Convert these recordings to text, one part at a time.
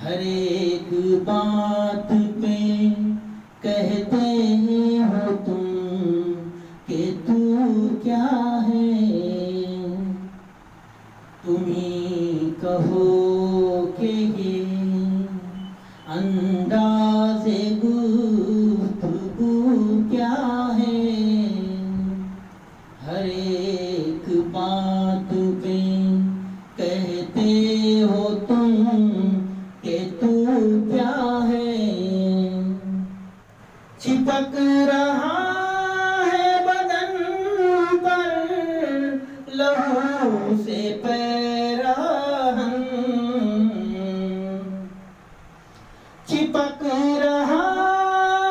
हर एक बात पे कहते हो तुम कि तू क्या है। तुम ही कहो कि ये अंदाज़े गुफ्तगू क्या है। हर एक बात पे कहते हो तुम कि तू क्या है। चिपक रहा है बदन पर लहू से पैराहन। चिपक रहा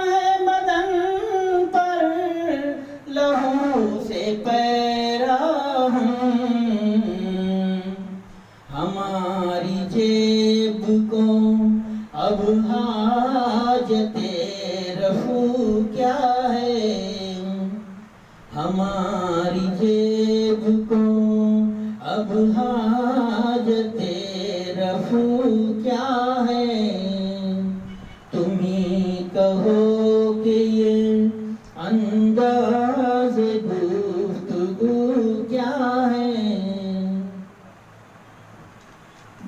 है बदन पर लहू से पैराहन। हमारी जेब को अब हाजते रफू क्या है। हमारी जेब को अब हाजते रफू क्या है। तुम ही कहो कि ये अंदाज़ गुफ्तगू क्या है।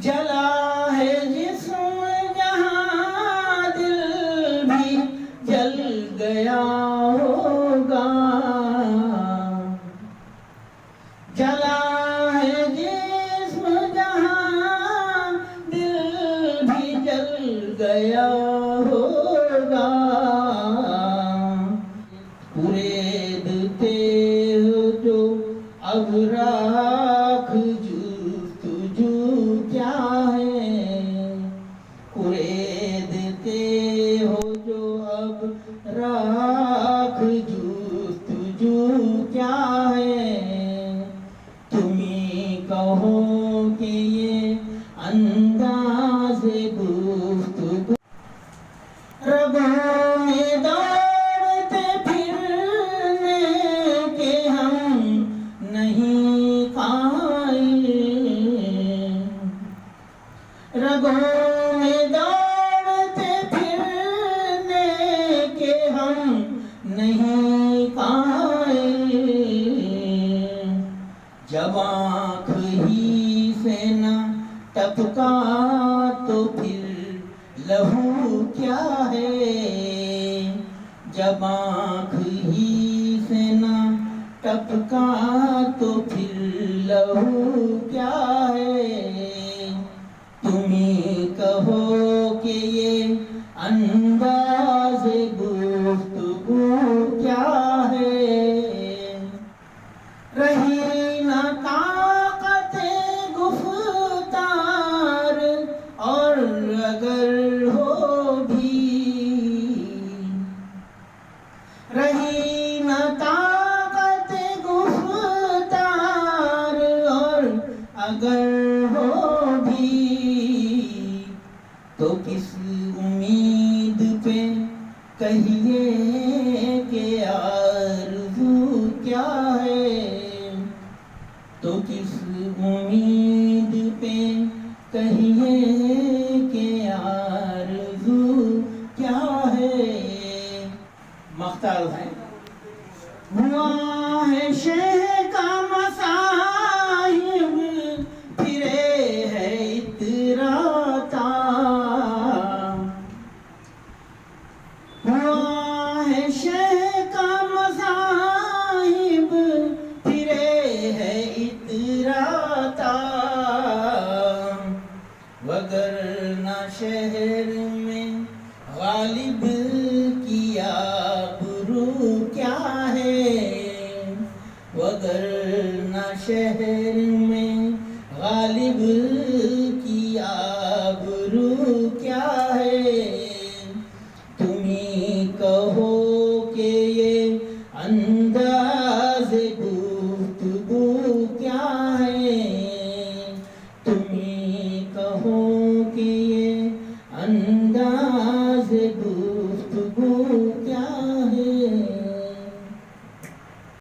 जला है जिस्म जहाँ दिल भी जल गया होगा। जला है जिस्म जहाँ दिल भी जल गया होगा। कुरेदते हो जो अब राख जुस्तजू क्या है। कुरेदते हो जो अब राख जुस्तजू क्या है। तुम ही कहो कि ये अंदाज़े गुफ्तगू। रगों में दौड़ते फिरने के हम नहीं कायल। रगों में दौड़ते फिरने के हम नहीं कायल। जब आँख ही से न टपका तो फिर लहू क्या है। जब आँख ही से न टपका तो फिर लहू क्या है। तुम ही कहो कि ये अंदाज़े गुफ्तगू क्या है। रही न ताक़ते गुफ्तार और अगर हो भी। रही न ताक़ते गुफ्तार और अगर हो भी। तो किस उम्मीद पे कहिए कि आरज़ू क्या है। तो किस उम्मीद पे कहिए कि आरज़ू क्या है। मख्तार है हुआ है शेह का मसाहिब फिरे है इतराता। हुआ है शेह का मसाहिब फिरे है इतराता। वगरना शहर में गालिब की आबरू क्या है। वगरना शहर में गालिब की आबरू क्या है। तुम ही कहो कि ये अंदाज़े गुफ्तगू क्या है। तुम ही कहो कि ये अंदाज़े गुफ्तगू